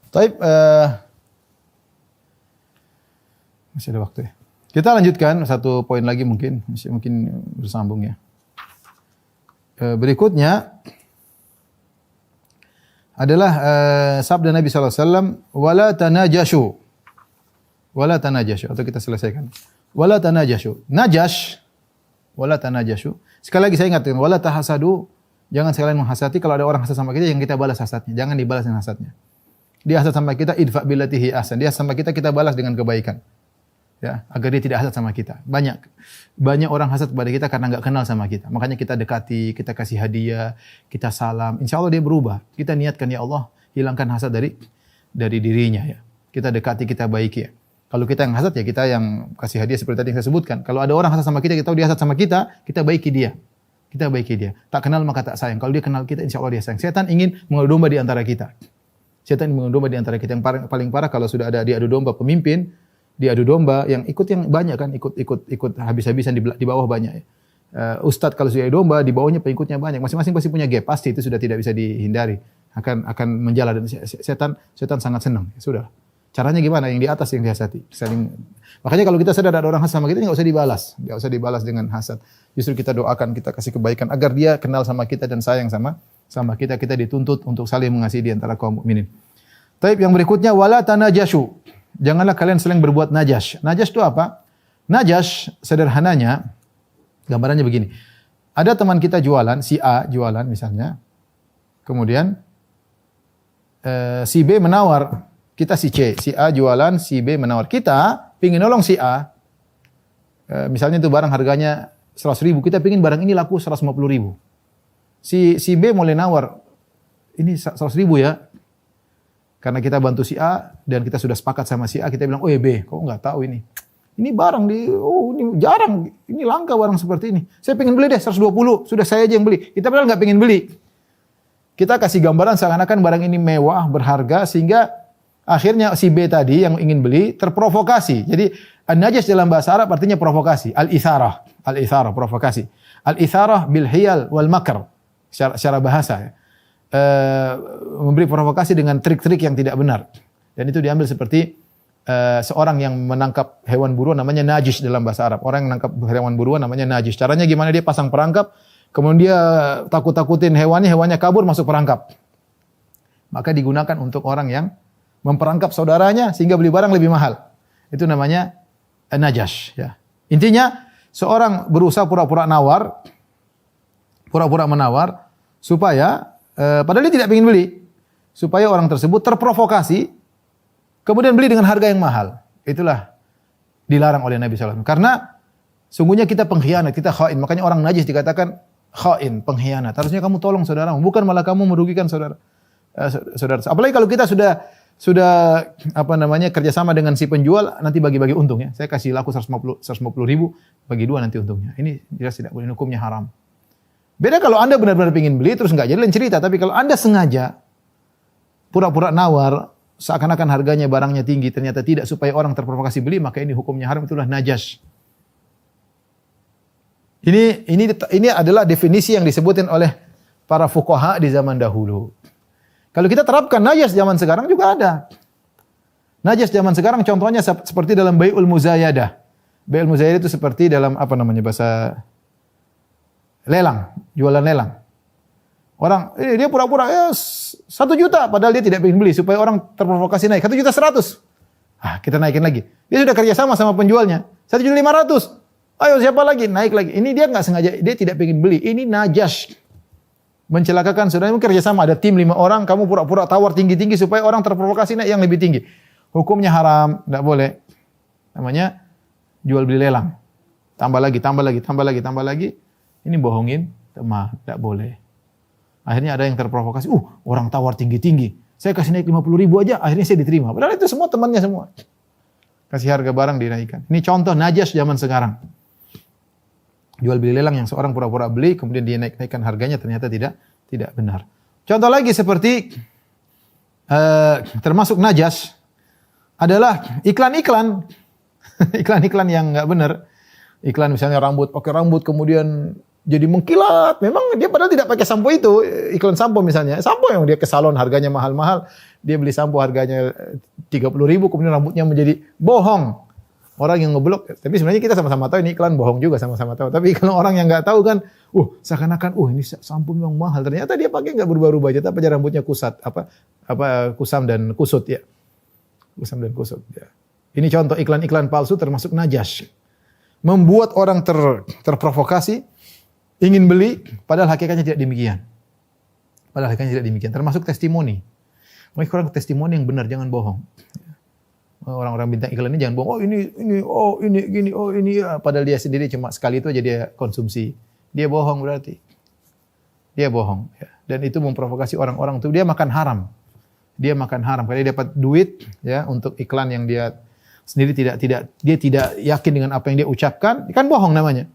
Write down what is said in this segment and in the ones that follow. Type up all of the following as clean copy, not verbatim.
Taib, masih ada waktu ya. Kita lanjutkan satu poin lagi mungkin bersambung ya. Berikutnya adalah sabda Nabi sallallahu alaihi wasallam, "Wala tanajashu." Wala tanajashu, atau kita selesaikan. Wala tanajashu. Najash, wala tanajashu. Sekali lagi saya ingatkan, wala tahasadu. Jangan sekalian menghasati. Kalau ada orang hasad sama kita, yang kita balas hasadnya. Jangan dibalas dengan hasadnya. Dia hasad sama kita, idfa billati hi ahsan. Dia hasad sama kita, kita balas dengan kebaikan. Ya, agar dia tidak hasad sama kita. Banyak orang hasad kepada kita karena enggak kenal sama kita. Makanya kita dekati, kita kasih hadiah, kita salam. Insya Allah dia berubah. Kita niatkan, ya Allah, hilangkan hasad dari dirinya ya. Kita dekati, kita baiki ya. Kalau kita yang hasad ya kita yang kasih hadiah seperti tadi yang saya sebutkan. Kalau ada orang hasad sama kita tahu dia hasad sama kita baiki dia. Kita baiki dia. Tak kenal maka tak sayang. Kalau dia kenal kita, insya Allah dia sayang. Setan ingin mengadu domba di antara kita. Setan ingin mengadu domba di antara kita. Yang paling parah kalau sudah ada diadu domba pemimpin, diadu domba yang banyak kan, ikut habis-habisan di bawah banyak. Ustadz kalau sudah diadu domba, di bawahnya pengikutnya banyak. Masing-masing pasti punya gap. Pasti itu sudah tidak bisa dihindari. Akan menjalar. Dan setan sangat senang. Sudah. Caranya gimana? Yang di atas yang dihasati. Makanya kalau kita sadar ada orang hasad sama kita, nggak usah dibalas. Nggak usah dibalas dengan hasad. Justru kita doakan, kita kasih kebaikan agar dia kenal sama kita dan sayang sama kita. Kita dituntut untuk saling mengasihi di antara kaum mukminin. Taib yang berikutnya, wala tanajashu. Janganlah kalian saling berbuat najash. Najash itu apa? Najash sederhananya, gambarannya begini. Ada teman kita jualan, si A jualan misalnya. Kemudian si B menawar. Kita si C, si A jualan, si B menawar. Kita pingin nolong si A. Misalnya itu barang harganya 100.000, kita pingin barang ini laku 150.000. Si B mulai nawar, ini 100.000 ya. Karena kita bantu si A dan kita sudah sepakat sama si A, kita bilang, "Oh ya B, kau enggak tahu ini. Ini barang ini jarang, ini langka barang seperti ini. Saya pingin beli deh 120, sudah saya aja yang beli." Kita padahal enggak pingin beli. Kita kasih gambaran seakan-akan barang ini mewah, berharga, sehingga akhirnya si B tadi yang ingin beli terprovokasi. Jadi an-najas dalam bahasa Arab artinya provokasi. Al-itharah, provokasi. Al-itharah bil hiyal wal makr. Secara bahasa ya. Memberi provokasi dengan trik-trik yang tidak benar. Dan itu diambil seperti seorang yang menangkap hewan buruan namanya najis dalam bahasa Arab. Orang yang menangkap hewan buruan namanya najis. Caranya gimana? Dia pasang perangkap, kemudian dia takut-takutin hewannya kabur masuk perangkap. Maka digunakan untuk orang yang memperangkap saudaranya sehingga beli barang lebih mahal. Itu namanya najash ya. Intinya seorang berusaha pura-pura menawar supaya padahal dia tidak ingin beli, supaya orang tersebut terprovokasi kemudian beli dengan harga yang mahal. Itulah dilarang oleh Nabi sallallahu alaihi wasallam. Karena sungguhnya kita pengkhianat, kita khain. Makanya orang najis dikatakan khain, pengkhianat. Harusnya kamu tolong saudaramu, bukan malah kamu merugikan saudara. Apalagi kalau kita sudah kerjasama dengan si penjual, nanti bagi-bagi untung ya. Saya kasih laku 150.000, bagi 2 nanti untungnya. Ini jelas tidak boleh, hukumnya haram. Beda kalau Anda benar-benar ingin beli terus enggak, jadi lain cerita. Tapi kalau Anda sengaja pura-pura nawar, seakan-akan harganya barangnya tinggi, ternyata tidak, supaya orang terprovokasi beli, maka ini hukumnya haram, itulah najas. Ini adalah definisi yang disebutin oleh para fuqaha di zaman dahulu. Kalau kita terapkan najas zaman sekarang juga ada. Najas zaman sekarang contohnya seperti dalam bai'ul muzayadah. Bai'ul muzayadah itu seperti dalam bahasa lelang, jualan lelang. Orang dia pura-pura 1 juta padahal dia tidak ingin beli supaya orang terprovokasi naik 1.100.000. Kita naikin lagi. Dia sudah kerja sama penjualnya. 1.500.000. Ayo siapa lagi? Naik lagi. Ini dia enggak sengaja, dia tidak ingin beli. Ini najas. Mencelakakan saudara, mungkin kerja sama ada tim 5 orang, kamu pura-pura tawar tinggi-tinggi supaya orang terprovokasi naik yang lebih tinggi. Hukumnya haram, tidak boleh. Namanya jual beli lelang. Tambah lagi. Ini bohongin teman, tidak boleh. Akhirnya ada yang terprovokasi, orang tawar tinggi-tinggi. Saya kasih naik 50.000 aja, akhirnya saya diterima. Padahal itu semua temannya semua. Kasih harga barang dinaikkan. Ini contoh najas zaman sekarang. Jual beli lelang yang seorang pura-pura beli, kemudian dia naikkan harganya, ternyata tidak benar. Contoh lagi seperti termasuk najas adalah iklan-iklan yang enggak benar. Iklan misalnya pakai rambut kemudian jadi mengkilat. Memang dia padahal tidak pakai sampo itu, iklan sampo misalnya. Sampo yang dia ke salon harganya mahal-mahal, dia beli sampo harganya 30.000, kemudian rambutnya menjadi bohong. Orang yang ngeblok, tapi sebenarnya kita sama-sama tahu ini iklan bohong juga, sama-sama tahu. Tapi kalau orang yang nggak tahu kan, seakan-akan, ini sampo memang mahal. Ternyata dia pakai nggak berubah-ubah aja, tapi rambutnya kusat, kusam dan kusut ya, kusam dan kusut. Ya. Ini contoh iklan-iklan palsu termasuk najas, membuat orang terprovokasi, ingin beli, padahal hakikatnya tidak demikian. Padahal hakikatnya tidak demikian. Termasuk testimoni. Mereka orang testimoni yang benar, jangan bohong. Orang-orang bintang iklan ini jangan bohong. Ini gini, ini ya. Padahal dia sendiri cuma sekali itu aja dia konsumsi. Dia bohong berarti. Dia bohong. Ya. Dan itu memprovokasi orang-orang itu. Dia makan haram. Dia makan haram karena dia dapat duit ya untuk iklan yang dia sendiri dia tidak yakin dengan apa yang dia ucapkan. Kan bohong namanya.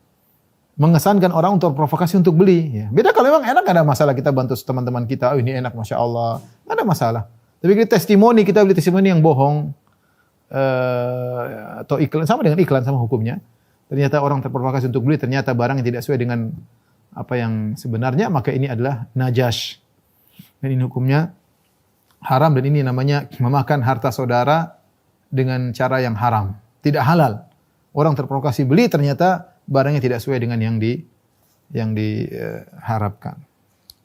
Mengesankan orang untuk provokasi untuk beli. Ya. Beda kalau memang enak, nggak ada masalah kita bantu teman-teman kita. Ini enak, Masya Allah. Nggak ada masalah. Tapi kita beli testimoni yang bohong. Atau iklan, sama dengan iklan, sama hukumnya. Ternyata orang terprovokasi untuk beli, ternyata barang yang tidak sesuai dengan apa yang sebenarnya, maka ini adalah najas. Dan ini hukumnya haram, dan ini namanya memakan harta saudara dengan cara yang haram. Tidak halal. Orang terprovokasi beli, ternyata barangnya tidak sesuai dengan yang diharapkan.